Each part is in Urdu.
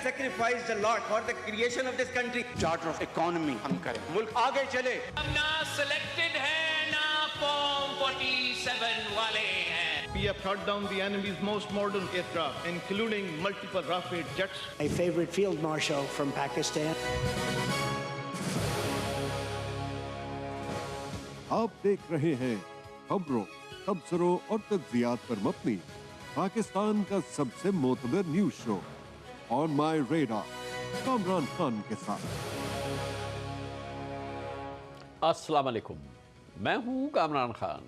sacrificed a lot for the creation of this country. Charter of economy ہم کریں, ملک آگے چلے. ہم نہ سلیکٹڈ ہیں نہ فارم 47 والے ہیں. We have shot down the enemy's most modern aircraft, including multiple Rafale jets. A favorite field marshal from Pakistan. آپ دیکھ رہے ہیں خبروں، تبصروں اور تجزیات پر مبنی پاکستان کا سب سے معتبر نیوز شو آن مائی ریڈار کامران خان کے ساتھ. السلام علیکم، میں ہوں کامران خان.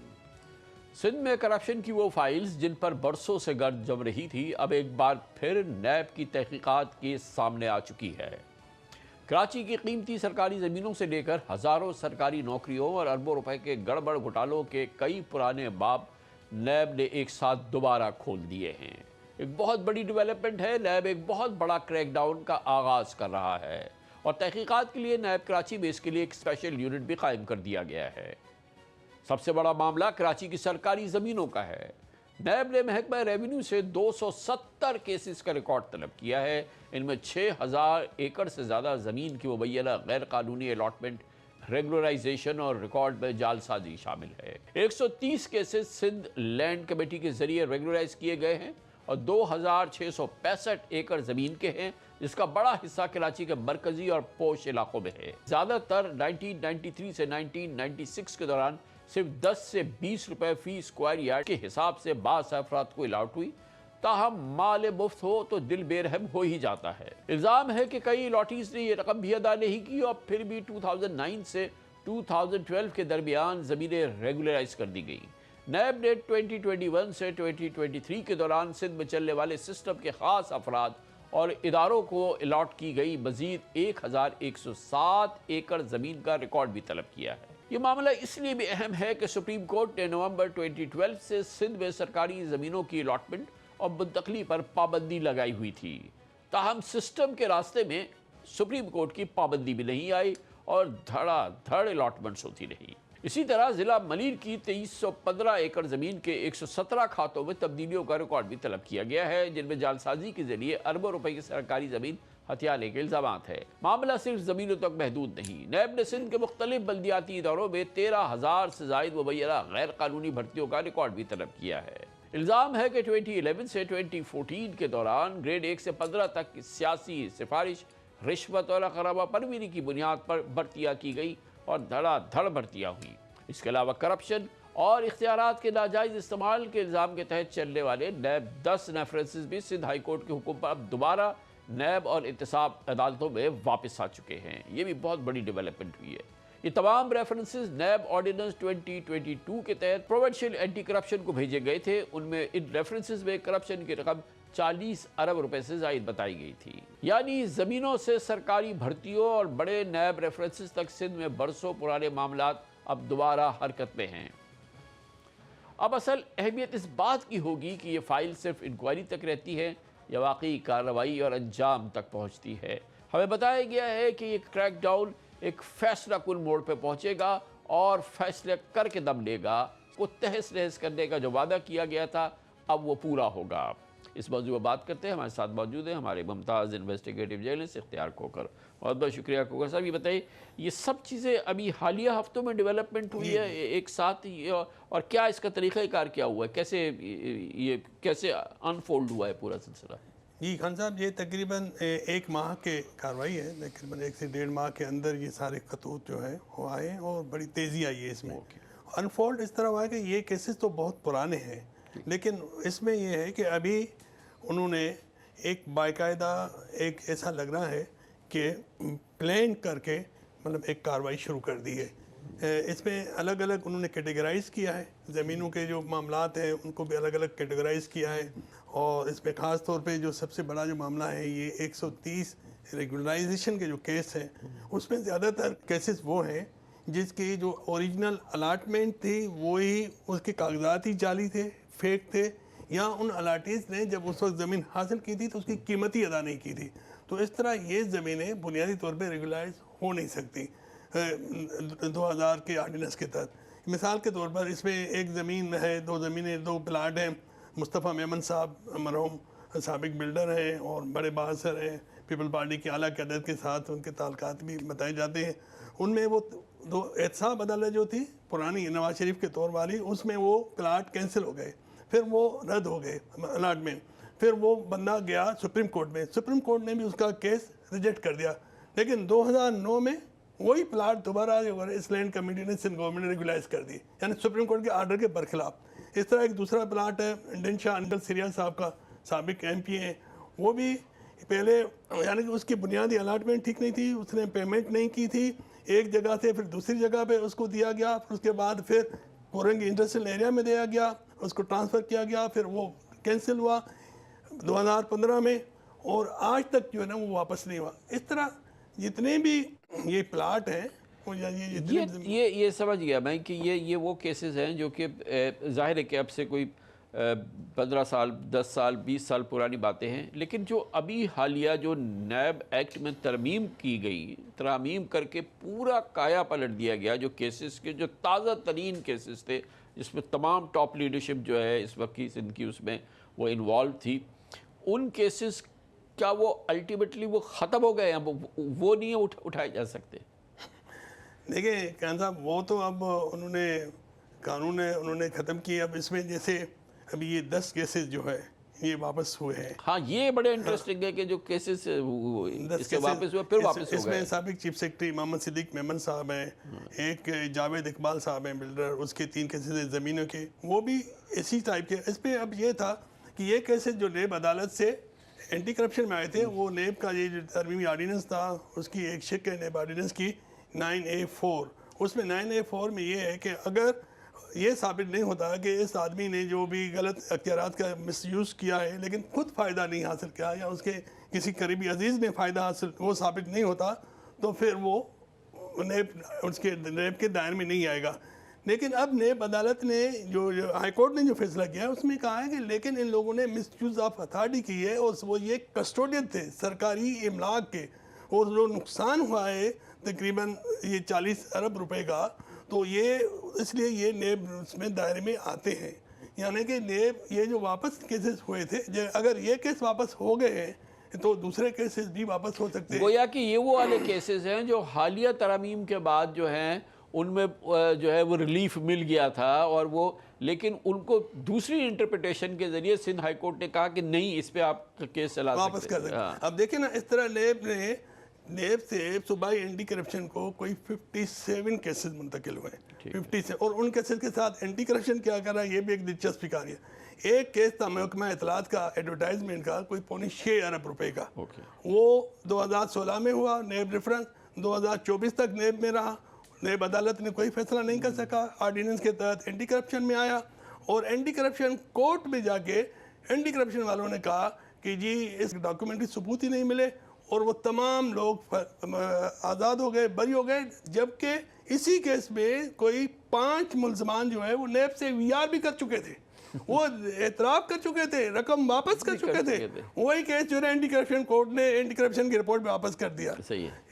سندھ میں کرپشن کی وہ فائلز جن پر برسوں سے گرد جم رہی تھی اب ایک بار پھر نیب کی تحقیقات کے سامنے آ چکی ہے. کراچی کی قیمتی سرکاری زمینوں سے لے کر ہزاروں سرکاری نوکریوں اور اربوں روپے کے گڑبڑ گھوٹالوں کے کئی پرانے باب نیب نے ایک ساتھ دوبارہ کھول دیے ہیں. ایک بہت بڑی ڈیولپمنٹ ہے. نیب ایک بہت بڑا کریک ڈاؤن کا آغاز کر رہا ہے اور تحقیقات کے لیے نیب کراچی میں اس کے لیے ایک اسپیشل یونٹ بھی قائم کر دیا گیا ہے. سب سے بڑا معاملہ کراچی کی سرکاری زمینوں کا ہے. نیب نے محکمہ ریونیو سے 270 کیسز کا ریکارڈ طلب کیا ہے. ان میں 6000 ایکڑ سے زیادہ زمین کی مبینہ غیر قانونی الاٹمنٹ، ریگولرائزیشن اور ریکارڈ میں جعل سازی شامل ہے. 130 کیسز سندھ لینڈ کمیٹی کے ذریعے ریگولرائز کیے گئے ہیں اور 2665 ایکڑ زمین کے ہیں، جس کا بڑا حصہ کراچی کے مرکزی اور پوش علاقوں میں ہے. زیادہ تر 1993 سے 1996 کے دوران صرف 10 سے 20 روپے فی اسکوائر یارڈ کے حساب سے بعض افراد کو الاٹ ہوئی. تاہم مال مفت ہو تو دل بے رحم ہو ہی جاتا ہے. الزام ہے کہ کئی الاٹیز نے یہ رقم بھی ادا نہیں کی اور پھر بھی 2009 سے 2012 کے درمیان زمینیں ریگولرائز کر دی گئیں. نیب نے 2021 سے 2023 کے دوران سندھ میں چلنے والے سسٹم کے خاص افراد اور اداروں کو الاٹ کی گئی مزید 1107 ایکڑ زمین کا ریکارڈ بھی طلب کیا ہے. یہ معاملہ اس لیے بھی اہم ہے کہ سپریم کورٹ نے نومبر 2012 سے سندھ میں سرکاری زمینوں کی الاٹمنٹ اور منتقلی پر پابندی لگائی ہوئی تھی. تاہم سسٹم کے راستے میں سپریم کورٹ کی پابندی بھی نہیں آئی اور دھڑا دھڑ الاٹمنٹس ہوتی رہی. اسی طرح ضلع ملیر کی 2315 ایکڑ زمین کے 117 کھاتوں میں تبدیلیوں کا ریکارڈ بھی طلب کیا گیا ہے، جن میں جعل سازی کے ذریعے اربوں روپے کی سرکاری زمین ہتھیانے کے الزامات ہیں. معاملہ صرف زمینوں تک محدود نہیں. نیب نے سندھ کے مختلف بلدیاتی اداروں میں 13000 سے زائد مبینہ غیر قانونی بھرتیوں کا ریکارڈ بھی طلب کیا ہے. الزام ہے کہ 2011 سے 2014 کے دوران گریڈ 1 سے 15 تک سیاسی سفارش، رشوت اور اقربا پروری کی بنیاد پر بھرتیاں کی گئی اور دھڑا دھڑ بھرتیاں ہوئیں. اس کے علاوہ کرپشن اور اختیارات کے ناجائز استعمال کے الزام کے تحت چلنے والے نیب 10 ریفرنسز بھی سندھ ہائی کورٹ کے حکم پر اب دوبارہ نیب اور احتساب عدالتوں میں واپس آ چکے ہیں. یہ بھی بہت بڑی ڈیولپمنٹ ہوئی ہے. یہ تمام ریفرنسز نیب آرڈیننس 2022 کے تحت پروونشل اینٹی کرپشن کو بھیجے گئے تھے. ان میں ان ریفرنسز میں کرپشن کی رقم 40 ارب روپے سے زائد بتائی گئی تھی. یعنی زمینوں سے سرکاری بھرتیوں اور بڑے نیب ریفرنسز تک سندھ میں برسوں پرانے معاملات اب دوبارہ حرکت میں ہیں. اب اصل اہمیت اس بات کی ہوگی کہ یہ فائل صرف انکوائری تک رہتی ہے یا واقعی کارروائی اور انجام تک پہنچتی ہے. ہمیں بتایا گیا ہے کہ یہ کریک ڈاؤن ایک فیصلہ کن موڑ پہ پہنچے گا اور فیصلے کر کے دم لے گا. کو تہس نہس کرنے کا جو وعدہ کیا گیا تھا اب وہ پورا ہوگا. اس موضوع پر بات کرتے ہیں. ہمارے ساتھ موجود ہیں ہمارے ممتاز انویسٹیگیٹو جرنلسٹ اختیار کھوکھر. بہت بہت شکریہ کھوکھر صاحب. یہ بتائیے یہ سب چیزیں ابھی حالیہ ہفتوں میں ڈیولپمنٹ ہوئی ہے ایک ساتھ اور کیا اس کا طریقہ کار کیا ہوا ہے، کیسے انفولڈ ہوا ہے پورا سلسلہ؟ جی خان صاحب، یہ تقریباً 1 ماہ کے کارروائی ہے. تقریباً 1 سے 1.5 ماہ کے اندر یہ سارے خطوط جو ہے وہ آئے ہیں اور بڑی تیزی آئی ہے اس میں. انفولڈ اس طرح ہوا ہے کہ یہ کیسز تو بہت پرانے ہیں، لیکن اس میں یہ ہے کہ ابھی انہوں نے ایک باقاعدہ ایک ایسا لگ رہا ہے کہ پلان کر کے مطلب ایک کارروائی شروع کر دی ہے. اس میں الگ الگ انہوں نے کیٹیگرائز کیا ہے. زمینوں کے جو معاملات ہیں ان کو بھی الگ الگ کیٹیگرائز کیا ہے اور اس میں خاص طور پہ جو سب سے بڑا جو معاملہ ہے یہ 130 ریگولرائزیشن کے جو کیس ہیں، اس میں زیادہ تر کیسز وہ ہیں جس کی جو اوریجنل الاٹمنٹ تھی وہی اس کے کاغذات ہی جعلی تھے، فیک تھے، یا ان الاٹیز نے جب اس وقت زمین حاصل کی تھی تو اس کی قیمت ہی ادا نہیں کی تھی. تو اس طرح یہ زمینیں بنیادی طور پہ ریگولرائز ہو نہیں سکتی 2000 کے آرڈیننس کے تحت. مثال کے طور پر اس میں ایک زمین ہے، 2 زمینیں، 2 پلاٹ ہیں. مصطفیٰ میمن صاحب مرحوم سابق بلڈر ہیں اور بڑے بہادر ہیں، پیپل پارٹی کی اعلیٰ قیادت کے ساتھ ان کے تعلقات بھی بتائے جاتے ہیں. ان میں وہ 2 احتساب عدالت جو تھی پرانی نواز شریف کے طور والی, اس میں وہ پلاٹ کینسل ہو گئے, پھر وہ رد ہو گئے الاٹمنٹ. پھر وہ بندہ گیا سپریم کورٹ میں, سپریم کورٹ نے بھی اس کا کیس ریجیکٹ کر دیا. لیکن 2009 میں وہی پلاٹ دوبارہ اس لینڈ کمیٹی نے سندھ گورنمنٹ نے ریگولائز کر دی, یعنی سپریم کورٹ کے آرڈر کے برخلاف. اس طرح ایک دوسرا پلاٹ ہے ڈن شاہ انکل سیریا صاحب کا, سابق MP ہیں, وہ بھی پہلے یعنی کہ اس کی بنیادی الاٹمنٹ ٹھیک نہیں تھی, اس نے پیمنٹ نہیں کی تھی, ایک جگہ سے پھر دوسری جگہ پہ اس کو دیا گیا, پھر اس کے بعد پھر کورنگی انڈسٹریل ایریا میں دیا گیا, اس کو ٹرانسفر کیا گیا, پھر وہ کینسل ہوا 2015 میں, اور آج تک جو ہے نا وہ واپس نہیں ہوا. اس طرح جتنے بھی یہ پلاٹ ہیں یہ سمجھ گیا میں کہ یہ وہ کیسز ہیں جو کہ ظاہر ہے کہ اب سے کوئی 15 سال 10 سال 20 سال پرانی باتیں ہیں, لیکن جو ابھی حالیہ جو نیب ایکٹ میں ترمیم کر کے پورا کایا پلٹ دیا گیا, جو کیسز کے جو تازہ ترین کیسز تھے جس میں تمام ٹاپ لیڈرشپ جو ہے اس وقت کی سندھ کی اس میں وہ انوالو تھی, ان کیسز کیا وہ الٹیمیٹلی وہ ختم ہو گئے ہیں, وہ نہیں اٹھائے جا سکتے؟ دیکھیں خان صاحب, وہ تو اب انہوں نے قانون ہے انہوں نے ختم کی. اب اس میں جیسے ابھی یہ 10 کیسز جو ہے یہ واپس ہوئے ہیں. ہاں یہ بڑے انٹرسٹنگ ہے کہ جو کیسز اس کے واپس ہوئے پھر واپس ہو گئے. اس میں سابق چیف سیکرٹری محمد صدیق میمن صاحب ہیں, ایک جاوید اقبال صاحب ہیں بلڈر, اس کے 3 کیسز ہیں زمینوں کے, وہ بھی اسی ٹائپ کے. اس پہ اب یہ تھا کہ یہ کیسز جو نیب عدالت سے اینٹی کرپشن میں آئے تھے, وہ نیب کا یہ جو ترمیمی آرڈیننس تھا اس کی ایک شک ہے نیب آرڈیننس کی 9A4. اس میں 9A4 میں یہ ہے کہ اگر یہ ثابت نہیں ہوتا کہ اس آدمی نے جو بھی غلط اختیارات کا مس یوز کیا ہے لیکن خود فائدہ نہیں حاصل کیا, یا اس کے کسی قریبی عزیز نے فائدہ حاصل, وہ ثابت نہیں ہوتا, تو پھر وہ نیب کے دائر میں نہیں آئے گا. لیکن اب نیب عدالت نے جو ہائی کورٹ نے جو فیصلہ کیا اس میں کہا ہے کہ لیکن ان لوگوں نے مس یوز آف اتھارٹی کی ہے, اور وہ یہ کسٹوڈین تھے سرکاری املاک کے, اور جو نقصان ہوا ہے تقریباً یہ 40 ارب روپے کا, تو یہ اس لیے یہ نیب اس میں دائرے میں آتے ہیں. یعنی کہ نیب یہ جو واپس کیسز ہوئے تھے, اگر یہ کیس واپس ہو گئے ہیں تو دوسرے کیسز بھی واپس ہو سکتے ہیں. گویا کہ یہ وہ والے کیسز ہیں جو حالیہ ترامیم کے بعد جو ہیں ان میں جو ہے وہ ریلیف مل گیا تھا, اور وہ لیکن ان کو دوسری انٹرپریٹیشن کے ذریعے سندھ ہائی کورٹ نے کہا کہ نہیں اس پہ آپ کیس چلا سکتے واپس کر سکتے. اب دیکھیں نا اس طرح نیب سے صوبائی اینٹی کرپشن کو کوئی 57 کیسز منتقل ہوئے, 57, اور ان کیسز کے ساتھ اینٹی کرپشن کیا کر رہا ہے یہ بھی ایک دلچسپی کاری ہے. ایک کیس تھا محکمہ اطلاعات کا ایڈورٹائزمنٹ کا, کوئی 6.25 ارب روپے کا, وہ 2016 میں ہوا نیب ریفرنس, 2024 تک نیب میں رہا. نیب عدالت نے کوئی فیصلہ نہیں کر سکا, آرڈیننس کے تحت اینٹی کرپشن میں آیا, اور اینٹی کرپشن کورٹ میں جا کے اینٹی کرپشن والوں نے کہا کہ جی اس ڈاکومنٹری ثبوت ہی نہیں ملے, اور وہ تمام لوگ آزاد ہو گئے, بری ہو گئے. جبکہ اسی کیس میں کوئی 5 ملزمان جو ہے وہ نیب سے VR بھی کر چکے تھے, وہ اعتراف کر چکے تھے, رقم واپس کر چکے تھے. وہی کیس جو ہے اینٹی کرپشن کورٹ نے اینٹی کرپشن کی رپورٹ میں واپس کر دیا.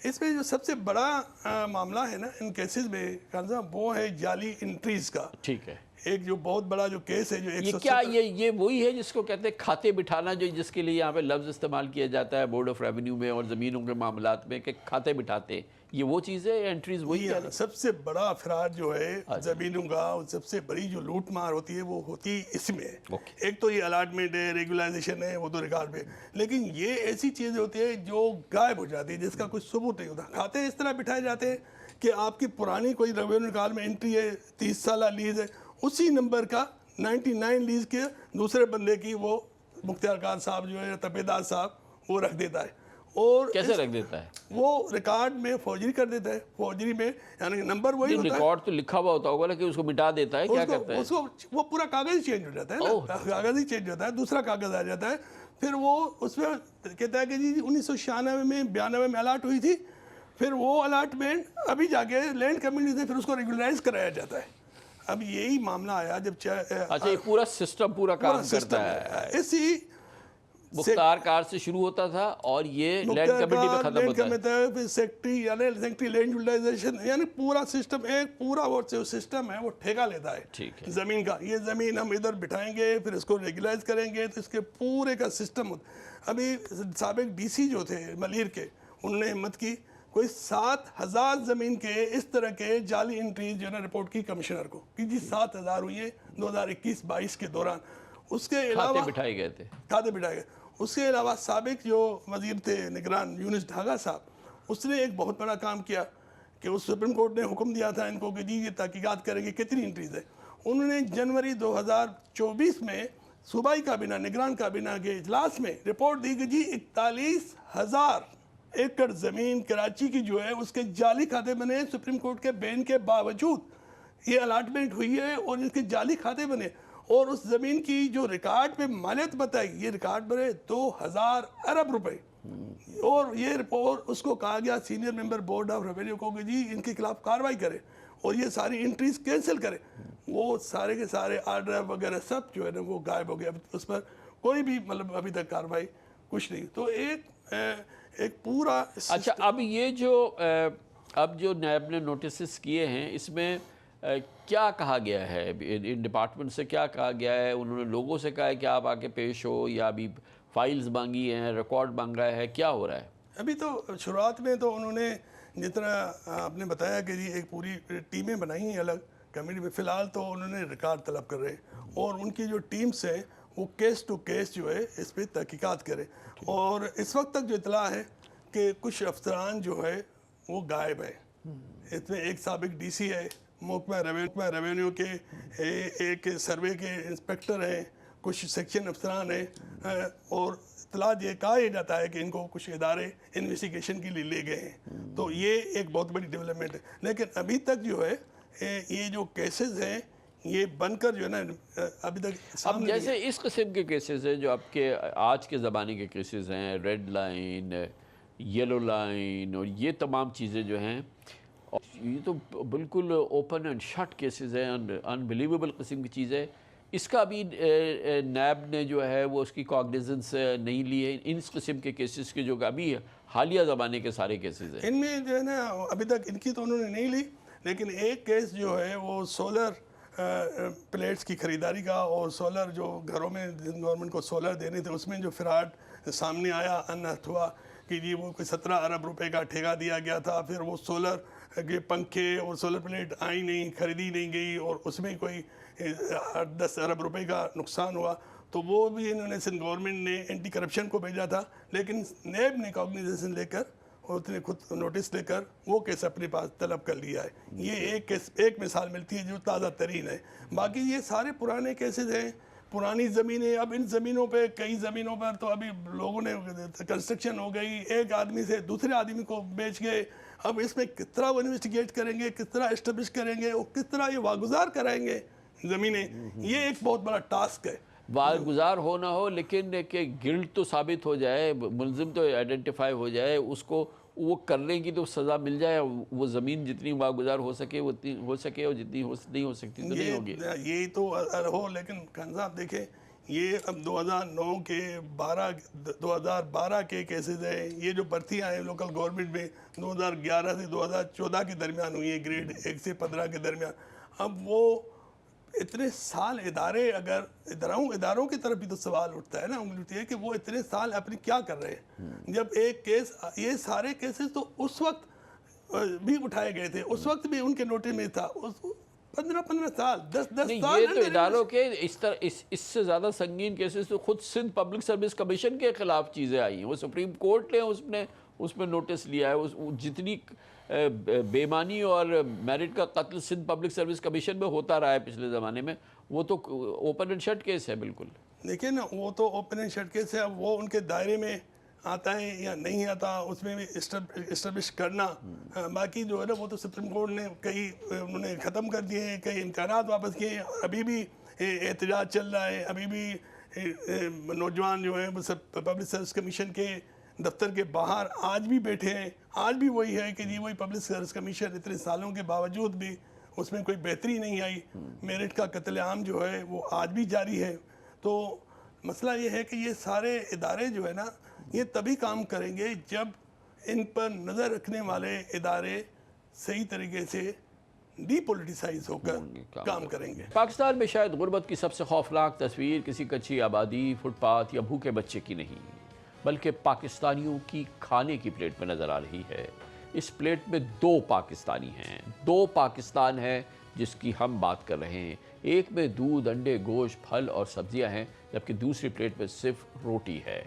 اس میں جو سب سے بڑا معاملہ ہے نا ان کیسز میں خان صاحب, وہ ہے جعلی انٹریز کا. ٹھیک ہے, ایک جو بہت بڑا جو کیس ہے جو یہ کیا یہ وہی ہے جس کو کہتے ہیں کھاتے بٹھانا, جو جس کے لیے یہاں پہ لفظ استعمال کیا جاتا ہے بورڈ آف ریونیو میں اور زمینوں کے معاملات میں کہ کھاتے بٹھاتے, یہ وہ چیز ہے انٹریز وہی ہے؟ سب سے بڑا افراد جو ہے زمینوں کا, سب سے بڑی جو لوٹ مار ہوتی ہے وہ ہوتی اس میں. ایک تو یہ الاٹمنٹ ہے, ریگولائزیشن ہے, وہ تو ریکارڈ پہ, لیکن یہ ایسی چیزیں ہوتی ہے جو غائب ہو جاتی ہے جس کا کوئی ثبوت نہیں ہوتا. کھاتے اس طرح بٹھائے جاتے ہیں کہ آپ کی پرانی کوئی ریونیو ریکارڈ میں انٹری ہے 30 سالہ لیز ہے, اسی نمبر کا 99 لیز کے دوسرے بندے کی وہ مختار خان صاحب جو ہے تپیدار صاحب وہ رکھ دیتا ہے. اور کیسے رکھ دیتا ہے؟ وہ ریکارڈ میں فوجری کر دیتا ہے. فوجری میں یعنی نمبر وہی ہوتا ہے, ریکارڈ تو لکھا ہوا ہوتا ہوگا لیکن اس کو مٹا دیتا ہے, کیا کرتا ہے اس کو, وہ پورا کاغذ ہی چینج ہو جاتا ہے نا, کاغذ ہی چینج ہوتا ہے, دوسرا کاغذ آ جاتا ہے. پھر وہ اس میں کہتا ہے کہ جی 1996 میں 92 میں الاٹ ہوئی تھی, پھر وہ الاٹمنٹ ابھی جا کے لینڈ کمیٹی سے پھر اس کو ریگولائز کرایا جاتا ہے. اب یہی معاملہ آیا جب اچھا یہ پورا سسٹم پورا کام کرتا ہے. اسی مختار کار سے شروع ہوتا تھا اور یہ لینڈ کمیٹی میں ختم ہوتا ہے. پھر سیکٹری لینڈ یوٹیلائزیشن، یعنی پورا سسٹم ایک پورا وہ سسٹم ہے وہ ٹھیکہ لیتا ہے زمین کا. یہ زمین ہم ادھر بٹھائیں گے، پھر اس کو ریگولائز کریں گے، تو اس کے پورے کا سسٹم ہوتا. ابھی سابق ڈی سی جو تھے ملیر کے، انہوں نے ہمت کی کوئی 7,000 زمین کے اس طرح کے جعلی انٹریز جو ہے نا رپورٹ کی کمشنر کو کہ جی 7,000 ہوئی ہیں 2021-22 کے دوران. اس کے علاوہ کھاتے بٹھائے گئے تھے. اس کے علاوہ سابق جو وزیر تھے نگران یونس ڈھاگا صاحب، اس نے ایک بہت بڑا کام کیا کہ اس سپریم کورٹ نے حکم دیا تھا ان کو کہ جی یہ تحقیقات کریں گے کتنی انٹریز ہے. انہوں نے جنوری 2024 میں صوبائی کابینہ نگران کابینہ کے اجلاس میں رپورٹ دی کہ جی 41,000 ایکڑ زمین کراچی کی جو ہے اس کے جعلی کھاتے بنے. سپریم کورٹ کے بین کے باوجود یہ الاٹمنٹ ہوئی ہے اور اس کے جعلی کھاتے بنے. اور اس زمین کی جو ریکارڈ پہ مالیت بتائی، یہ ریکارڈ بنے 2,000 ارب روپے. اور یہ رپورٹ اس کو کہا گیا senior member board of revenue کو کہ جی ان کے خلاف کارروائی کرے اور یہ ساری انٹریز کینسل کرے. وہ سارے کے سارے آرڈر وغیرہ سب جو ہے نا وہ غائب ہو گیا. اس پر کوئی بھی مطلب ابھی تک کارروائی کچھ نہیں. تو ایک پورا. اچھا، اب یہ جو نیب نے نوٹسز کیے ہیں اس میں کیا کہا گیا ہے؟ ان ڈپارٹمنٹ سے کیا کہا گیا ہے؟ انہوں نے لوگوں سے کہا ہے کہ آپ آ کے پیش ہو، یا ابھی فائلز مانگی ہیں، ریکارڈ مانگ رہا ہے، کیا ہو رہا ہے؟ ابھی تو شروعات میں تو انہوں نے جتنا آپ نے بتایا کہ جی ایک پوری ٹیمیں بنائی ہیں الگ کمیٹی میں. فی الحال تو انہوں نے ریکارڈ طلب کر رہے ہیں اور ان کی جو ٹیمز ہیں وہ کیس ٹو کیس جو ہے اس پہ تحقیقات کرے. اور اس وقت تک جو اطلاع ہے کہ کچھ افسران جو ہے وہ غائب ہیں. اس میں ایک سابق ڈی سی ہے، محکمہ ریونیو کے ایک سروے کے انسپیکٹر ہیں، کچھ سیکشن افسران ہیں، اور اطلاع یہ کہا جاتا ہے کہ ان کو کچھ ادارے انویسٹیگیشن کے لیے لے گئے ہیں. تو یہ ایک بہت بڑی ڈیولپمنٹ ہے. لیکن ابھی تک جو ہے یہ جو کیسز ہیں یہ بن کر جو ہے نا ابھی تک اب جیسے اس قسم کے کیسز ہیں جو آپ کے آج کے زمانے کے کیسز ہیں، ریڈ لائن، یلو لائن، اور یہ تمام چیزیں جو ہیں، یہ تو بالکل اوپن اینڈ شٹ کیسز ہیں، انبلیویبل قسم کی چیز ہے. اس کا ابھی نیب نے جو ہے وہ اس کی کاگنیزنس نہیں لی ہے ان قسم کے کیسز کے جو کہ ابھی حالیہ زمانے کے سارے کیسز ہیں. ان میں جو ہے نا ابھی تک ان کی تو انہوں نے نہیں لی. لیکن ایک کیس جو ہے وہ سولر پلیٹس کی خریداری کا اور سولر جو گھروں میں گورنمنٹ کو سولر دینے تھے اس میں جو فراڈ سامنے آیا، انحت ہوا کہ جی وہ کوئی 17 ارب روپے کا ٹھیکہ دیا گیا تھا. پھر وہ سولر کے پنکھے اور سولر پلیٹ آئی نہیں، خریدی نہیں گئی، اور اس میں کوئی 10 ارب روپے کا نقصان ہوا. تو وہ بھی انہوں نے سندھ گورنمنٹ نے اینٹی کرپشن کو بھیجا تھا. لیکن نیب نے کاگنیزیشن لے کر اور اس نے خود نوٹس لے کر وہ کیس اپنے پاس طلب کر لیا ہے. یہ ایک مثال ملتی ہے جو تازہ ترین ہے. باقی یہ سارے پرانے کیسز ہیں، پرانی زمینیں. اب ان زمینوں پہ کئی زمینوں پر تو ابھی لوگوں نے کنسٹرکشن ہو گئی، ایک آدمی سے دوسرے آدمی کو بیچ گئے. اب اس میں کس طرح وہ انویسٹیگیٹ کریں گے، کس طرح اسٹیبلش کریں گے، اور کس طرح یہ واگزار کرائیں گے زمینیں. یہ ایک بہت بڑا ٹاسک ہے. واگزار ہو نہ ہو لیکن کہ گلٹ تو ثابت ہو جائے، ملزم تو آئیڈینٹیفائی ہو جائے، اس کو وہ کرنے کی تو سزا مل جائے. وہ زمین جتنی واگزار ہو سکے وہ اتنی ہو سکے، اور جتنی نہیں ہو سکتی تو نہیں ہوگی. یہی تو ہو. لیکن خان صاحب دیکھیں، یہ اب 2009 کے 2012 کے کیسز ہیں. یہ جو بھرتیاں ہیں لوکل گورنمنٹ میں 2011 سے 2014 کے درمیان ہوئی ہیں، گریڈ 1 سے 15 کے درمیان. اب وہ اتنے سال ادارے، اگر اداروں کی طرف بھی تو سوال اٹھتا ہے نا، انگلی اٹھتی ہے کہ وہ اتنے سال اپنی کیا کر رہے ہیں. جب ایک کیس، یہ سارے کیسز تو اس وقت بھی اٹھائے گئے تھے، اس وقت بھی ان کے نوٹس میں تھا. 15 سال، 10 سال. یہ تو اداروں کے اس سے زیادہ سنگین کیسز تو خود سندھ پبلک سروس کمیشن کے خلاف چیزیں آئی ہیں. وہ سپریم کورٹ نے اس میں نوٹس لیا ہے. جتنی بےمانی اور میرٹ کا قتل سندھ پبلک سروس کمیشن میں ہوتا رہا ہے پچھلے زمانے میں، وہ تو اوپن اینڈ شٹ کیس ہے بالکل. دیکھیں نا، وہ تو اوپن اینڈ شٹ کیس ہے. اب وہ ان کے دائرے میں آتا ہے یا نہیں آتا، اس میں بھی اسٹیبلش کرنا. باقی جو ہے نا وہ تو سپریم کورٹ نے کئی انہوں نے ختم کر دیے ہیں، کئی امکانات واپس کیے ہیں. ابھی بھی احتجاج چل رہا ہے. ابھی بھی نوجوان جو ہیں وہ سب پبلک سروس کمیشن کے دفتر کے باہر آج بھی بیٹھے ہیں. آج بھی وہی ہے کہ جی وہی پبلک سروس کمیشن اتنے سالوں کے باوجود بھی اس میں کوئی بہتری نہیں آئی. میرٹ کا قتل عام جو ہے وہ آج بھی جاری ہے. تو مسئلہ یہ ہے کہ یہ سارے ادارے جو ہے نا یہ تبھی کام کریں گے جب ان پر نظر رکھنے والے ادارے صحیح طریقے سے ڈی پولیٹیسائز ہو کر کام کریں گے. پاکستان میں شاید غربت کی سب سے خوفناک تصویر کسی کچی آبادی، فٹ پاتھ یا بھوکے بچے کی نہیں، بلکہ پاکستانیوں کی کھانے کی پلیٹ میں نظر آ رہی ہے. اس پلیٹ میں دو پاکستانی ہیں، دو پاکستان ہیں جس کی ہم بات کر رہے ہیں. ایک میں دودھ، انڈے، گوشت، پھل اور سبزیاں ہیں، جبکہ دوسری پلیٹ میں صرف روٹی ہے.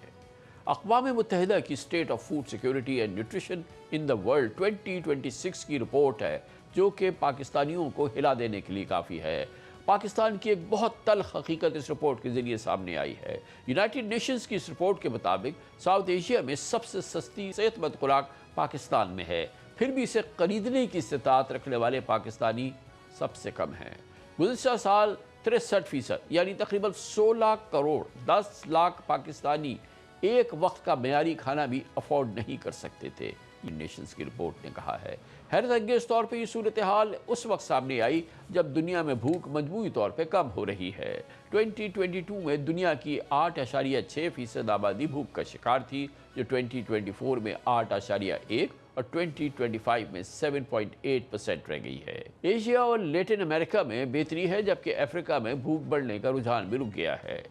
اقوام متحدہ کی state of food security and nutrition in the world 2026 کی رپورٹ ہے جو کہ پاکستانیوں کو ہلا دینے کے لیے کافی ہے. پاکستان کی ایک بہت تلخ حقیقت اس رپورٹ کے ذریعے سامنے آئی ہے. یونائٹڈ نیشنز کی اس رپورٹ کے مطابق ساؤتھ ایشیا میں سب سے سستی صحت مند خوراک پاکستان میں ہے، پھر بھی اسے خریدنے کی استطاعت رکھنے والے پاکستانی سب سے کم ہیں. گزشتہ سال 63% یعنی تقریباً 16 کروڑ 10 لاکھ پاکستانی ایک وقت کا معیاری کھانا بھی افورڈ نہیں کر سکتے تھے، یہ نیشنز کی رپورٹ نے کہا ہے. حیرت انگیز طور پہ یہ صورتحال اس وقت سامنے آئی جب دنیا میں بھوک مجموعی طور پہ کم ہو رہی ہے. 2022 میں دنیا کی 8.6% آبادی بھوک کا شکار تھی، جو 2024 میں 8.1 اور 2025 میں 7.8% رہ گئی ہے. ایشیا اور لیٹن امریکہ میں بہتری ہے، جبکہ افریقہ میں بھوک بڑھنے کا رجحان بھی رک گیا ہے.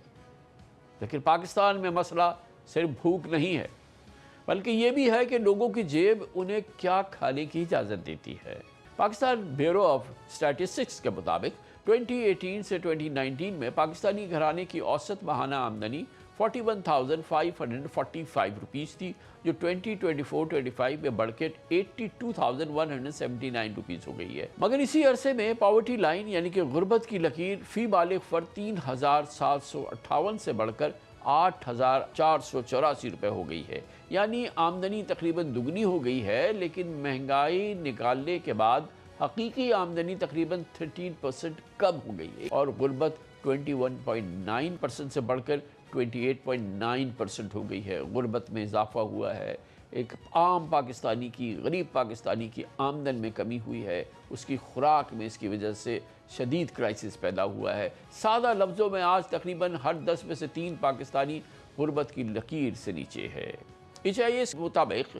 لیکن پاکستان میں مسئلہ صرف بھوک نہیں ہے، بلکہ یہ بھی ہے کہ لوگوں کی جیب انہیں کیا کھانے کی اجازت دیتی ہے. پاکستان بیورو آف اسٹیٹسٹکس کے مطابق 2018 سے 2019 میں پاکستانی گھرانے کی اوسط ماہانہ آمدنی 41,545 روپیز تھی، جو 2024-25 میں بڑھ کے 82,179 روپیز ہو گئی ہے. مگر اسی عرصے میں پاورٹی لائن یعنی کہ غربت کی لکیر فی بالغ فرد 3,758 سے بڑھ کر 8,484 روپے ہو گئی ہے. یعنی آمدنی تقریباً دگنی ہو گئی ہے، لیکن مہنگائی نکالنے کے بعد حقیقی آمدنی تقریباً 13% کم ہو گئی ہے، اور غربت 21.9% سے بڑھ کر 28.9% ہو گئی ہے. غربت میں اضافہ ہوا ہے. ایک عام پاکستانی کی، غریب پاکستانی کی آمدن میں کمی ہوئی ہے، اس کی خوراک میں اس کی وجہ سے شدید کرائسس پیدا ہوا ہے. سادہ لفظوں میں آج تقریباً ہر 10 میں سے 3 پاکستانی غربت کی لکیر سے نیچے ہے. HIS کے مطابق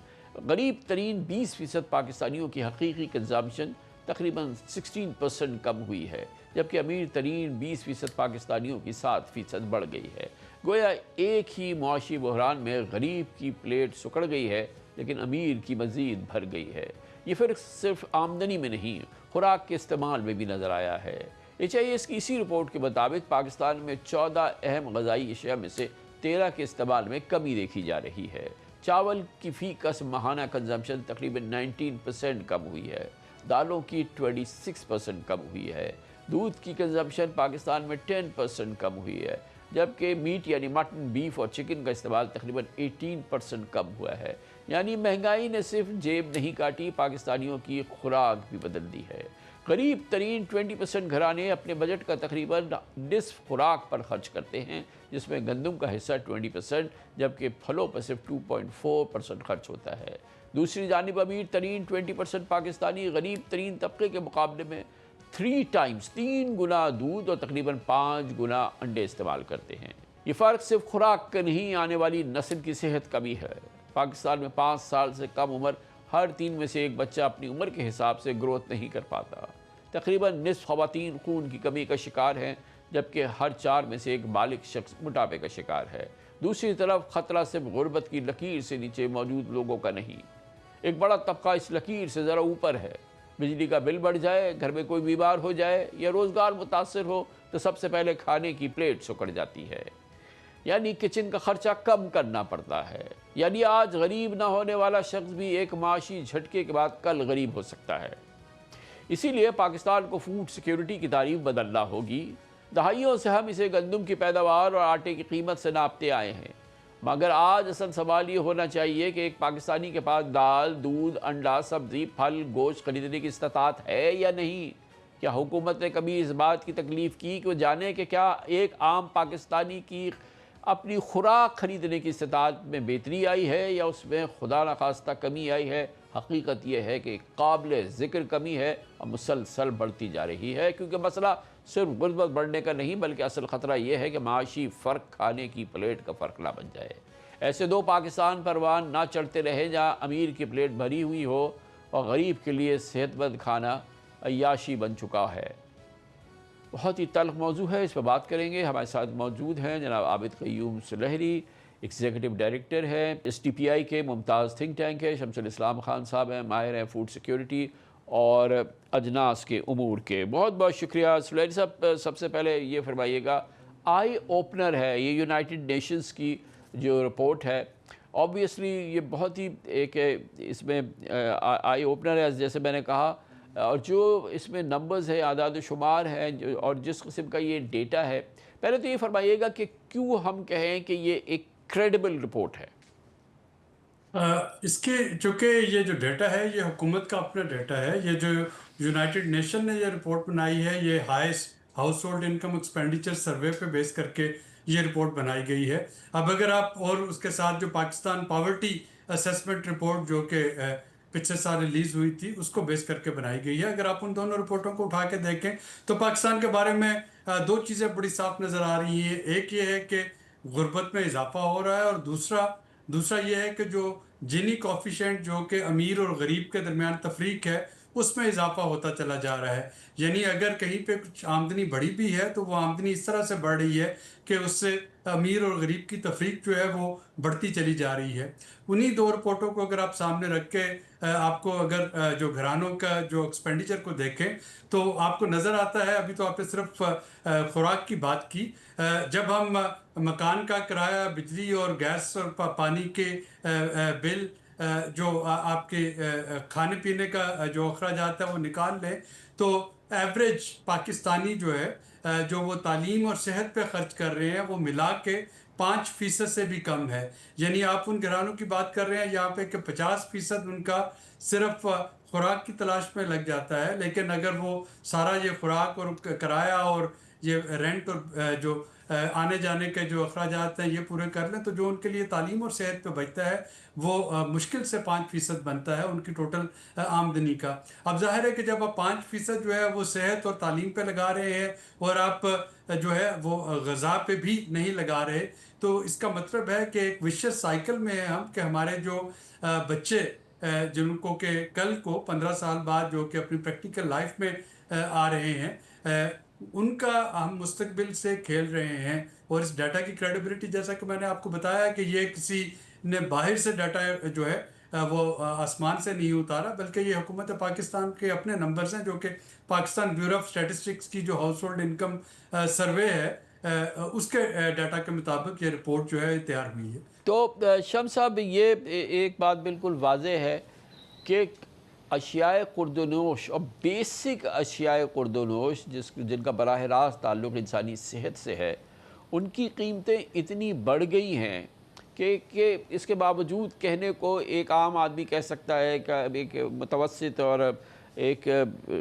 غریب ترین 20% پاکستانیوں کی حقیقی کنزمپشن تقریباً 16% کم ہوئی ہے، جبکہ امیر ترین 20% پاکستانیوں کی 7% بڑھ گئی ہے. گویا ایک ہی معاشی بحران میں غریب کی پلیٹ سکڑ گئی ہے، لیکن امیر کی مزید بھر گئی ہے. یہ فرق صرف آمدنی میں نہیں، خوراک کے استعمال میں بھی نظر آیا ہے. HIS کی اسی رپورٹ کے مطابق پاکستان میں 14 اہم غذائی اشیاء میں سے 13 کے استعمال میں کمی دیکھی جا رہی ہے. چاول کی فی کس ماہانہ کنزمپشن تقریباً 19% کم ہوئی ہے، دالوں کی 26% کم ہوئی ہے، دودھ کی کنزمپشن پاکستان میں 10% کم ہوئی ہے، جبکہ میٹ یعنی مٹن، بیف اور چکن کا استعمال تقریباً 18% کم ہوا ہے. یعنی مہنگائی نے صرف جیب نہیں کاٹی، پاکستانیوں کی خوراک بھی بدل دی ہے. قریب ترین 20% گھرانے اپنے بجٹ کا تقریباً نصف خوراک پر خرچ کرتے ہیں، جس میں گندم کا حصہ 20%، جبکہ پھلوں پر صرف 2.4% خرچ ہوتا ہے. دوسری جانب امیر ترین 20% پاکستانی غریب ترین طبقے کے مقابلے میں 3 گنا دودھ اور تقریباً 5 گنا انڈے استعمال کرتے ہیں. یہ فرق صرف خوراک کا نہیں، آنے والی نسل کی صحت کا بھی ہے. پاکستان میں 5 سال سے کم عمر ہر 3 میں سے ایک بچہ اپنی عمر کے حساب سے گروتھ نہیں کر پاتا. تقریباً نصف خواتین خون کی کمی کا شکار ہیں، جبکہ ہر 4 میں سے ایک بالغ شخص موٹاپے کا شکار ہے. دوسری طرف خطرہ صرف غربت کی لکیر سے نیچے موجود لوگوں کا نہیں، ایک بڑا طبقہ اس لکیر سے ذرا اوپر ہے. بجلی کا بل بڑھ جائے، گھر میں کوئی بیمار ہو جائے یا روزگار متاثر ہو تو سب سے پہلے کھانے کی پلیٹ سکڑ جاتی ہے. یعنی کچن کا خرچہ کم کرنا پڑتا ہے. یعنی آج غریب نہ ہونے والا شخص بھی ایک معاشی جھٹکے کے بعد کل غریب ہو سکتا ہے. اسی لیے پاکستان کو فوڈ سیکیورٹی کی تعریف بدلنا ہوگی. دہائیوں سے ہم اسے گندم کی پیداوار اور آٹے کی قیمت سے ناپتے آئے ہیں، مگر آج اصل سوال یہ ہونا چاہیے کہ ایک پاکستانی کے پاس دال، دودھ، انڈا، سبزی، پھل، گوشت خریدنے کی استطاعت ہے یا نہیں؟ کیا حکومت نے کبھی اس بات کی تکلیف کی کہ وہ جانے کہ کیا ایک عام پاکستانی کی اپنی خوراک خریدنے کی استطاعت میں بہتری آئی ہے یا اس میں خدا نخواستہ کمی آئی ہے؟ حقیقت یہ ہے کہ قابل ذکر کمی ہے اور مسلسل بڑھتی جا رہی ہے، کیونکہ مسئلہ صرف غربت بڑھنے کا نہیں بلکہ اصل خطرہ یہ ہے کہ معاشی فرق کھانے کی پلیٹ کا فرق نہ بن جائے۔ ایسے دو پاکستان پروان نہ چڑھتے رہے جہاں امیر کی پلیٹ بھری ہوئی ہو اور غریب کے لیے صحت مند کھانا عیاشی بن چکا ہے۔ بہت ہی تلخ موضوع ہے، اس پہ بات کریں گے۔ ہمارے ساتھ موجود ہیں جناب عابد قیوم سلیحری، ایگزیکٹو ڈائریکٹر ہے ایس ٹی پی آئی کے، ممتاز تھنک ٹینک ہے، شمس الاسلام خان صاحب ہیں، ماہر ہیں فوڈ سیکیورٹی اور اجناس کے امور کے۔ بہت بہت شکریہ سلیحری صاحب۔ سب سے پہلے یہ فرمائیے گا، آئی اوپنر ہے یہ یونائٹڈ نیشنز کی جو رپورٹ ہے، آبویسلی یہ بہت ہی ایک اس میں آئی اوپنر ہے جیسے میں نے کہا، اور جو اس میں نمبرز ہے، اعداد و شمار ہیں اور جس قسم کا یہ ڈیٹا ہے، پہلے تو یہ فرمائیے گا کہ کیوں ہم کہیں کہ یہ ایک کریڈیبل رپورٹ ہے؟ اس کے چونکہ یہ جو ڈیٹا ہے یہ حکومت کا اپنا ڈیٹا ہے، یہ جو یونائٹڈ نیشن نے یہ رپورٹ بنائی ہے یہ house hold income expenditure survey پہ بیس کر کے یہ رپورٹ بنائی گئی ہے۔ اب اگر آپ اور اس کے ساتھ جو پاکستان پاورٹی اسیسمنٹ رپورٹ جو کہ پچھلے سال ریلیز ہوئی تھی اس کو بیس کر کے بنائی گئی ہے، اگر آپ ان دونوں رپورٹوں کو اٹھا کے دیکھیں تو پاکستان کے بارے میں دو چیزیں بڑی صاف نظر آ رہی ہیں۔ ایک یہ ہے کہ غربت میں اضافہ ہو رہا ہے، اور دوسرا یہ ہے کہ جو جینی کوفیشنٹ جو کہ امیر اور غریب کے درمیان تفریق ہے اس میں اضافہ ہوتا چلا جا رہا ہے۔ یعنی اگر کہیں پہ کچھ آمدنی بڑھی بھی ہے تو وہ آمدنی اس طرح سے بڑھ رہی ہے کہ اس سے امیر اور غریب کی تفریق جو ہے وہ بڑھتی چلی جا رہی ہے۔ انہی دو رپورٹوں کو اگر آپ سامنے رکھ کے آپ کو اگر جو گھرانوں کا جو ایکسپینڈیچر کو دیکھیں تو آپ کو نظر آتا ہے، ابھی تو آپ نے صرف خوراک کی بات کی، جب ہم مکان کا کرایہ، بجلی اور گیس اور پانی کے بل، جو آپ کے کھانے پینے کا جو اخراجات ہے وہ نکال لیں تو ایوریج پاکستانی جو ہے جو وہ تعلیم اور صحت پہ خرچ کر رہے ہیں وہ ملا کے 5% سے بھی کم ہے۔ یعنی آپ ان گھرانوں کی بات کر رہے ہیں یہاں پہ کہ 50% ان کا صرف خوراک کی تلاش میں لگ جاتا ہے، لیکن اگر وہ سارا یہ خوراک اور کرایہ اور یہ رینٹ اور جو آنے جانے کے جو اخراجات ہیں یہ پورے کر لیں تو جو ان کے لیے تعلیم اور صحت پہ بچتا ہے وہ مشکل سے 5% بنتا ہے ان کی ٹوٹل آمدنی کا۔ اب ظاہر ہے کہ جب آپ 5% جو ہے وہ صحت اور تعلیم پہ لگا رہے ہیں اور آپ جو ہے وہ غذا پہ بھی نہیں لگا رہے تو اس کا مطلب ہے کہ ایک وشیس سائیکل میں ہیں ہم، کہ ہمارے جو بچے جن کو کہ کل کو 15 سال بعد جو کہ اپنی پریکٹیکل لائف میں آ رہے ہیں ان کا ہم مستقبل سے کھیل رہے ہیں۔ اور اس ڈیٹا کی کریڈیبلٹی جیسا کہ میں نے آپ کو بتایا کہ یہ کسی نے باہر سے ڈیٹا جو ہے وہ آسمان سے نہیں اتارا، بلکہ یہ حکومت پاکستان کے اپنے نمبرز ہیں جو کہ پاکستان بیورو آف اسٹیٹسٹکس کی جو ہاؤس ہولڈ انکم سروے ہے اس کے ڈیٹا کے مطابق یہ رپورٹ جو ہے تیار ہوئی ہے۔ تو شمس صاحب یہ ایک بات بالکل واضح ہے کہ اشیاء خورد و نوش اور بیسک اشیاء خورد و نوش جن کا براہ راست تعلق انسانی صحت سے ہے ان کی قیمتیں اتنی بڑھ گئی ہیں کہ اس کے باوجود کہنے کو ایک عام آدمی کہہ سکتا ہے کہ ایک متوسط اور ایک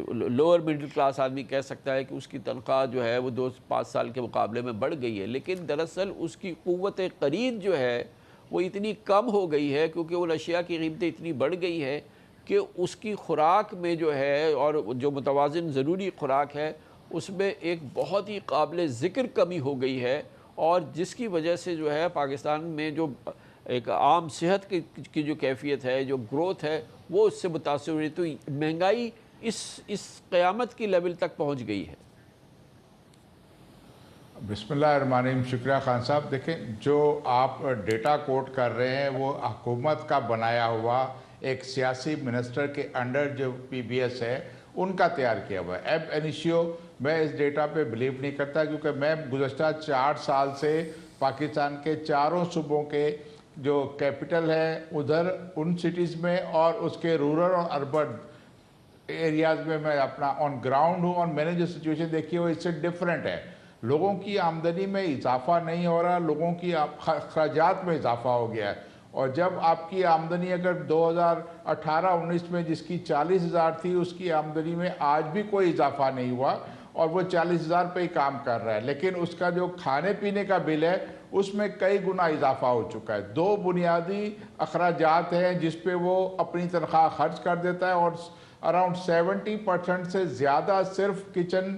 لوور مڈل کلاس آدمی کہہ سکتا ہے کہ اس کی تنخواہ جو ہے وہ 2-5 سال کے مقابلے میں بڑھ گئی ہے، لیکن دراصل اس کی قوت خرید جو ہے وہ اتنی کم ہو گئی ہے کیونکہ ان اشیاء کی قیمتیں اتنی بڑھ گئی ہے کہ اس کی خوراک میں جو ہے اور جو متوازن ضروری خوراک ہے اس میں ایک بہت ہی قابل ذکر کمی ہو گئی ہے، اور جس کی وجہ سے جو ہے پاکستان میں جو ایک عام صحت کی جو کیفیت ہے، جو گروتھ ہے، وہ اس سے متاثر ہوئی۔ تو مہنگائی اس قیامت کی لیول تک پہنچ گئی ہے۔ بسم اللہ الرحمن الرحیم، شکریہ خان صاحب۔ دیکھیں جو آپ ڈیٹا کوٹ کر رہے ہیں وہ حکومت کا بنایا ہوا ایک سیاسی منسٹر کے انڈر جو پی بی ایس ہے ان کا تیار کیا ہوا ہے۔ ایب انیشیو میں اس ڈیٹا پہ بلیو نہیں کرتا کیونکہ میں گزشتہ 4 سال سے پاکستان کے چاروں صوبوں کے جو کیپٹل ہے ادھر ان سٹیز میں اور اس کے رورل اور اربن ایریاز میں اپنا آن گراؤنڈ ہوں، اور میں نے جو سچویشن دیکھی وہ اس سے ڈیفرنٹ ہے۔ لوگوں کی آمدنی میں اضافہ نہیں ہو رہا، لوگوں کی اخراجات میں اضافہ ہو گیا ہے۔ اور جب آپ کی آمدنی اگر 2018-19 میں جس کی 40,000 تھی اس کی آمدنی میں آج بھی کوئی اضافہ نہیں ہوا اور وہ 40,000 پہ ہی کام کر رہا ہے، لیکن اس کا جو کھانے پینے کا بل ہے اس میں کئی گنا اضافہ ہو چکا ہے۔ 2 بنیادی اخراجات ہیں جس پہ وہ اپنی تنخواہ خرچ کر دیتا ہے، اور اراؤنڈ 70% سے زیادہ صرف کچن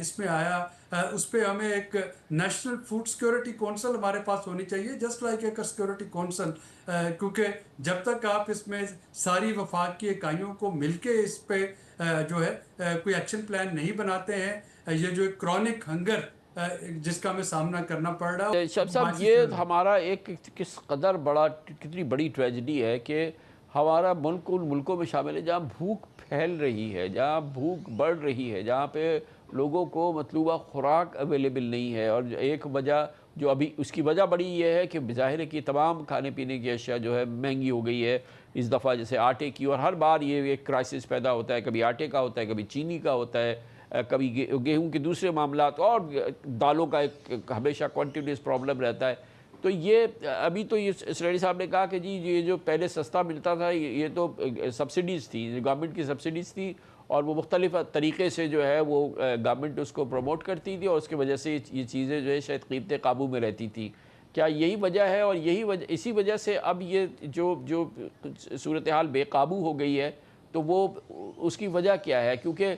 اس میں آیا، اس پہ ہمیں ایک نیشنل فوڈ سیکورٹی کونسل ہمارے پاس ہونی چاہیے، جسٹ لائک ایک سیکورٹی کونسل، کیونکہ جب تک آپ اس میں ساری وفاق کی اکائیوں کو مل کے اس پہ جو ہے کوئی ایکشن پلان نہیں بناتے ہیں، یہ جو کرونک ہنگر جس کا ہمیں سامنا کرنا پڑ رہا ہے۔ شب صاحب، یہ ہمارا ایک کس قدر بڑا، کتنی بڑی ٹریجڈی ہے کہ ہمارا ملک ان ملکوں میں شامل ہے جہاں بھوک پھیل رہی ہے، جہاں بھوک بڑھ رہی ہے، جہاں پہ لوگوں کو مطلوبہ خوراک اویلیبل نہیں ہے۔ اور ایک وجہ جو ابھی اس کی وجہ بڑی یہ ہے کہ ظاہر ہے کہ تمام کھانے پینے کی اشیاء جو ہے مہنگی ہو گئی ہے اس دفعہ، جیسے آٹے کی، اور ہر بار یہ ایک کرائسس پیدا ہوتا ہے، کبھی آٹے کا ہوتا ہے، کبھی چینی کا ہوتا ہے، کبھی گیہوں کے دوسرے معاملات، اور دالوں کا ایک ہمیشہ کنٹینیوس پرابلم رہتا ہے۔ تو یہ ابھی تو یہ اسرائیلی صاحب نے کہا کہ جی یہ جو پہلے سستا ملتا تھا یہ تو سبسڈیز تھی، گورنمنٹ کی سبسڈیز تھی، اور وہ مختلف طریقے سے جو ہے وہ گورنمنٹ اس کو پروموٹ کرتی تھی، اور اس کی وجہ سے یہ چیزیں جو ہے شاید قیمتیں قابو میں رہتی تھی۔ کیا یہی وجہ ہے، اور یہی وجہ، اسی وجہ سے اب یہ جو صورتحال بے قابو ہو گئی ہے، تو وہ اس کی وجہ کیا ہے؟ کیونکہ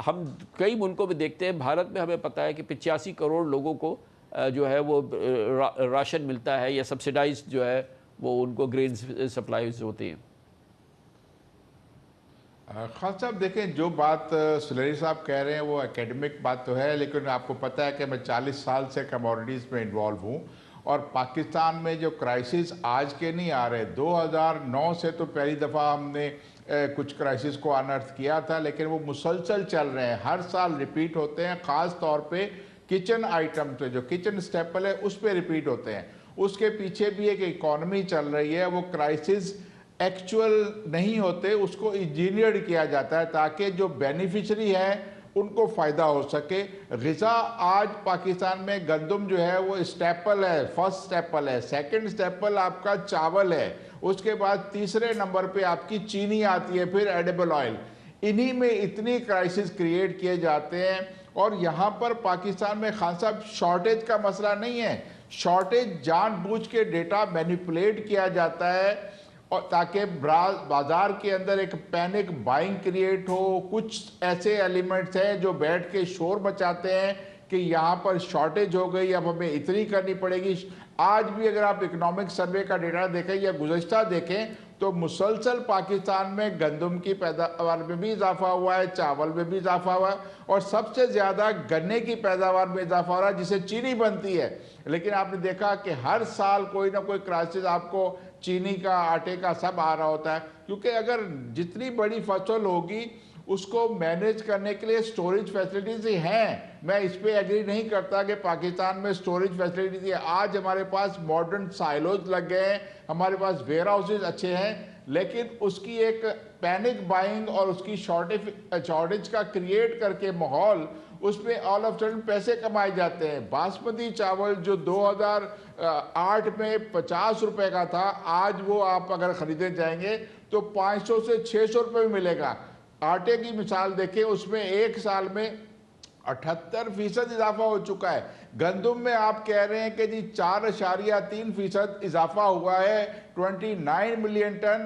ہم کئی ملکوں میں دیکھتے ہیں، بھارت میں ہمیں پتہ ہے کہ 85 کروڑ لوگوں کو جو ہے وہ راشن ملتا ہے، یا سبسیڈائز جو ہے وہ ان کو گرینز سپلائیز ہوتے ہیں۔ خان صاحب دیکھیں، جو بات سلیری صاحب کہہ رہے ہیں وہ اکیڈمک بات تو ہے، لیکن آپ کو پتہ ہے کہ میں 40 سال سے کموڈیٹیز میں انوالو ہوں، اور پاکستان میں جو کرائسس آج کے نہیں آ رہے، 2009 سے تو پہلی دفعہ ہم نے کچھ کرائسس کو انرتھ کیا تھا، لیکن وہ مسلسل چل رہے ہیں، ہر سال ریپیٹ ہوتے ہیں، خاص طور پہ کچن آئٹم پہ، جو کچن سٹیپل ہے اس پہ ریپیٹ ہوتے ہیں۔ اس کے پیچھے بھی ایک اکانومی چل رہی ہے، وہ کرائسس ایکچول نہیں ہوتے، اس کو انجینئرڈ کیا جاتا ہے تاکہ جو بینیفیشری ہیں ان کو فائدہ ہو سکے۔ غذا آج پاکستان میں گندم جو ہے وہ اسٹیپل ہے، فرسٹ اسٹیپل ہے، سیکنڈ اسٹیپل آپ کا چاول ہے، اس کے بعد تیسرے نمبر پہ آپ کی چینی آتی ہے، پھر ایڈیبل آئل۔ انہی میں اتنی کرائسس کریٹ کیے جاتے ہیں، اور یہاں پر پاکستان میں خان صاحب شارٹیج کا مسئلہ نہیں ہے، شارٹیج جان بوجھ کے ڈیٹا مینیپولیٹ کیا جاتا ہے، اور تاکہ بازار کے اندر ایک پینک بائنگ کریٹ ہو۔ کچھ ایسے ایلیمنٹس ہیں جو بیٹھ کے شور مچاتے ہیں کہ یہاں پر شارٹیج ہو گئی، اب ہمیں اتنی کرنی پڑے گی۔ آج بھی اگر آپ اکنامک سروے کا ڈیٹا دیکھیں یا گزشتہ دیکھیں تو مسلسل پاکستان میں گندم کی پیداوار میں بھی اضافہ ہوا ہے، چاول میں بھی اضافہ ہوا ہے، اور سب سے زیادہ گنے کی پیداوار میں اضافہ ہو رہا ہے جسے چینی بنتی ہے۔ لیکن آپ نے دیکھا کہ ہر سال کوئی نہ کوئی کرائسس آپ کو چینی کا، آٹے کا سب آ رہا ہوتا ہے، کیونکہ اگر جتنی بڑی فصل ہوگی اس کو مینیج کرنے کے لیے سٹوریج فیسلٹیز ہی ہیں۔ میں اس پہ ایگری نہیں کرتا کہ پاکستان میں سٹوریج فیسلٹیز ہی ہے۔ آج ہمارے پاس ماڈرن سائلوز لگ گئے ہیں، ہمارے پاس ویئر ہاؤسز اچھے ہیں، لیکن اس کی ایک پینک بائنگ اور اس کی شارٹیج کا کریٹ کر کے ماحول، اس میں آل آف سڈن پیسے کمائے جاتے ہیں۔ باسمتی چاول جو 2008 میں 50 روپے کا تھا، آج وہ آپ اگر خریدنے جائیں گے تو 500 سے 600 روپے میں ملے گا۔ آٹے کی مثال دیکھیں، اس میں ایک سال میں 78% اضافہ ہو چکا ہے۔ گندم میں آپ کہہ رہے ہیں کہ جی 4.3% اضافہ ہوا ہے، 29 ملین ٹن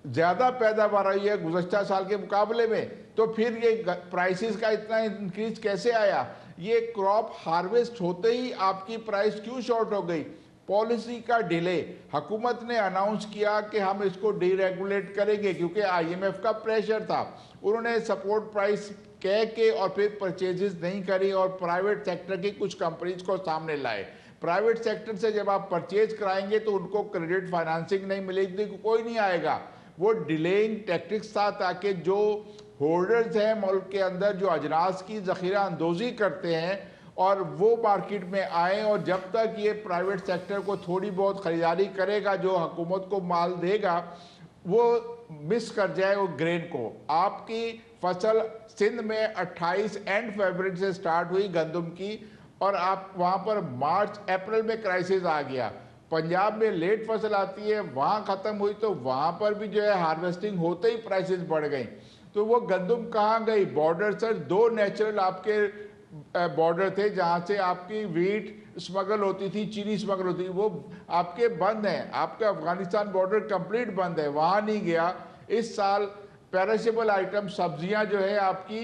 زیادہ پیداوار آئی ہے گزشتہ سال کے مقابلے میں، تو پھر یہ پرائسز کا اتنا انکریز کیسے آیا؟ یہ کراپ ہارویسٹ ہوتے ہی آپ کی پرائس کیوں شارٹ ہو گئی؟ پالیسی کا ڈیلے۔ حکومت نے اناؤنس کیا کہ ہم اس کو ڈی ریگولیٹ کریں گے کیونکہ آئی ایم ایف کا پریشر تھا، انہوں نے سپورٹ پرائس کہہ کے اور پھر پرچیزز نہیں کری، اور پرائیویٹ سیکٹر کی کچھ کمپنیز کو سامنے لائے۔ پرائیویٹ سیکٹر سے جب آپ پرچیز کرائیں گے تو ان کو کریڈٹ فائنانسنگ نہیں ملے گی، کوئی نہیں آئے گا۔ وہ ڈیلینگ ٹیکٹکس تھا تاکہ جو ہولڈرز ہیں ملک کے اندر، جو اجناس کی ذخیرہ اندوزی کرتے ہیں، اور وہ مارکیٹ میں آئیں، اور جب تک یہ پرائیویٹ سیکٹر کو تھوڑی بہت خریداری کرے گا، جو حکومت کو مال دے گا، وہ مس کر جائے وہ گرین کو۔ آپ کی فصل سندھ میں 28 اینڈ فیبرری سے سٹارٹ ہوئی گندم کی، اور آپ وہاں پر مارچ اپریل میں کرائسس آ گیا۔ پنجاب میں لیٹ فصل آتی ہے، وہاں ختم ہوئی تو وہاں پر بھی جو ہے ہارویسٹنگ ہوتے ہی پرائسز بڑھ گئیں۔ تو وہ گندم کہاں گئی؟ بارڈر سر 2 نیچرل آپ کے بارڈر تھے جہاں سے آپ کی ویٹ سمگل ہوتی تھی، چینی سمگل ہوتی تھی، وہ آپ کے بند ہیں۔ آپ کا افغانستان بارڈر کمپلیٹ بند ہے، وہاں نہیں گیا۔ اس سال پیرشیبل آئٹم سبزیاں جو ہے آپ کی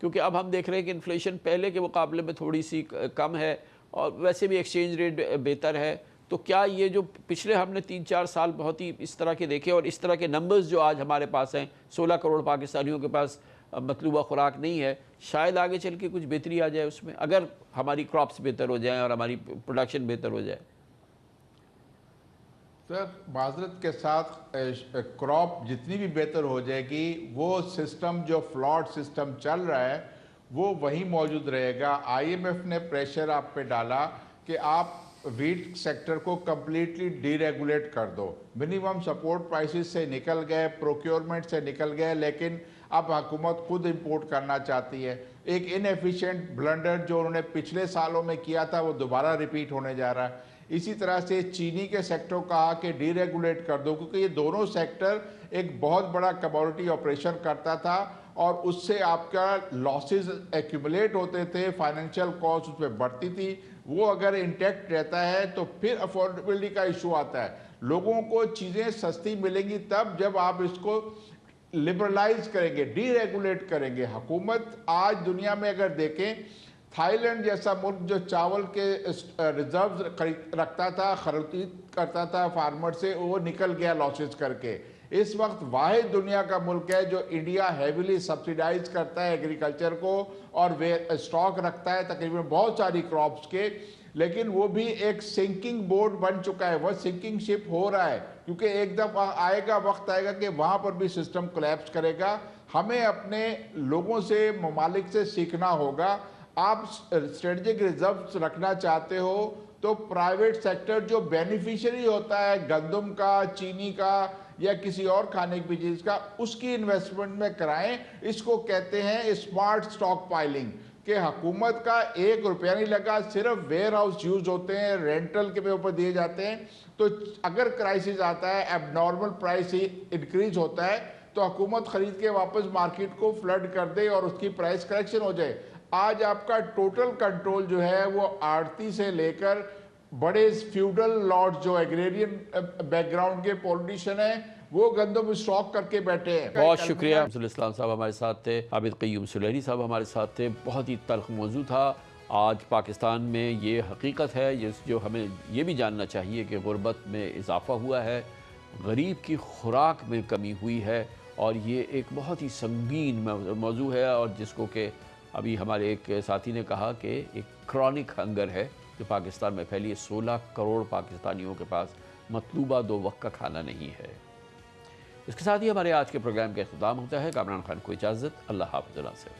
کیونکہ اب ہم دیکھ رہے ہیں کہ انفلیشن پہلے کے مقابلے میں تھوڑی سی کم ہے اور ویسے بھی ایکسچینج ریٹ بہتر ہے. تو کیا یہ جو پچھلے ہم نے 3-4 سال بہت ہی اس طرح کے دیکھے اور اس طرح کے نمبرز جو آج ہمارے پاس ہیں 16 کروڑ پاکستانیوں کے پاس مطلوبہ خوراک نہیں ہے, شاید آگے چل کے کچھ بہتری آ جائے اس میں اگر ہماری کراپس بہتر ہو جائیں اور ہماری پروڈکشن بہتر ہو جائے؟ سر معذرت کے ساتھ کراپ جتنی بھی بہتر ہو جائے گی وہ سسٹم جو فلاڈ سسٹم چل رہا ہے وہ وہی موجود رہے گا. آئی ایم ایف نے پریشر آپ پہ ڈالا کہ آپ ویٹ سیکٹر کو کمپلیٹلی ڈی ریگولیٹ کر دو. منیمم سپورٹ پرائسز سے نکل گئے, پروکیورمنٹ سے نکل گئے, لیکن اب حکومت خود امپورٹ کرنا چاہتی ہے. ایک ان ایفیشینٹ بلنڈر جو انہوں نے پچھلے سالوں میں کیا تھا وہ دوبارہ ریپیٹ ہونے جا رہا ہے. اسی طرح سے چینی کے سیکٹر کو کہا کہ ڈی ریگولیٹ کر دو, کیونکہ یہ دونوں سیکٹر ایک بہت بڑا کموڈٹی آپریشن کرتا تھا اور اس سے آپ کا لاسز ایکیومولیٹ ہوتے تھے, فائنینشیل کاسٹ اس پہ بڑھتی تھی. وہ اگر انٹیکٹ رہتا ہے تو پھر افورڈیبلٹی کا ایشو آتا ہے. لوگوں کو چیزیں سستی ملیں گی تب جب آپ اس کو لبرلائز کریں گے, ڈی ریگولیٹ کریں گے. حکومت آج دنیا میں اگر دیکھیں, تھائی لینڈ جیسا ملک جو چاول کے ریزروز رکھتا تھا, خرید کرتا تھا فارمر سے, وہ نکل گیا لاسز کر کے. اس وقت واحد دنیا کا ملک ہے جو انڈیا ہیویلی سبسیڈائز کرتا ہے ایگریکلچر کو اور اسٹاک رکھتا ہے تقریباً بہت ساری کراپس کے, لیکن وہ بھی ایک سنکنگ بورڈ بن چکا ہے. وہ سنکنگ شپ ہو رہا ہے کیونکہ ایک دفعہ آئے گا, وقت آئے گا کہ وہاں پر بھی سسٹم کولیپس کرے گا. ہمیں اپنے لوگوں سے, ممالک سے سیکھنا ہوگا. آپ اسٹریٹجک ریزروز رکھنا چاہتے ہو تو پرائیویٹ سیکٹر جو بینیفیشری ہوتا ہے گندم کا, چینی کا یا کسی اور کھانے کی چیز کا, اس کی انویسٹمنٹ میں کرائیں. اس کو کہتے ہیں اسمارٹ سٹاک پائلنگ, کہ حکومت کا 1 روپیہ نہیں لگا, صرف ویئر ہاؤس یوز ہوتے ہیں, رینٹل کے اوپر دیے جاتے ہیں. تو اگر کرائسس آتا ہے, اب نارمل پرائس انکریز ہوتا ہے, تو حکومت خرید کے واپس مارکیٹ کو فلڈ کر دے اور اس کی پرائس کریکشن ہو جائے. آج آپ کا ٹوٹل کنٹرول جو ہے وہ آڑتی سے لے کر بڑے فیوڈل لارڈز جو ایگریرین بیک گراؤنڈ کے پولیٹیشین ہیں وہ گندم اسٹاک کر کے بیٹھے ہیں. بہت شکریہ. عبد الاسلام صاحب ہمارے ساتھ تھے, عابد قیوم سلیری صاحب ہمارے ساتھ تھے. بہت ہی تلخ موضوع تھا. آج پاکستان میں یہ حقیقت ہے جو ہمیں یہ بھی جاننا چاہیے کہ غربت میں اضافہ ہوا ہے, غریب کی خوراک میں کمی ہوئی ہے, اور یہ ایک بہت ہی سنگین موضوع ہے, اور جس کو کہ ابھی ہمارے ایک ساتھی نے کہا کہ ایک کرونک ہنگر ہے جو پاکستان میں پھیلی ہے. 16 کروڑ پاکستانیوں کے پاس مطلوبہ 2 وقت کا کھانا نہیں ہے. اس کے ساتھ ہی ہمارے آج کے پروگرام کا اختتام ہوتا ہے. کامران خان کو اجازت. اللہ حافظ. اللہ سے.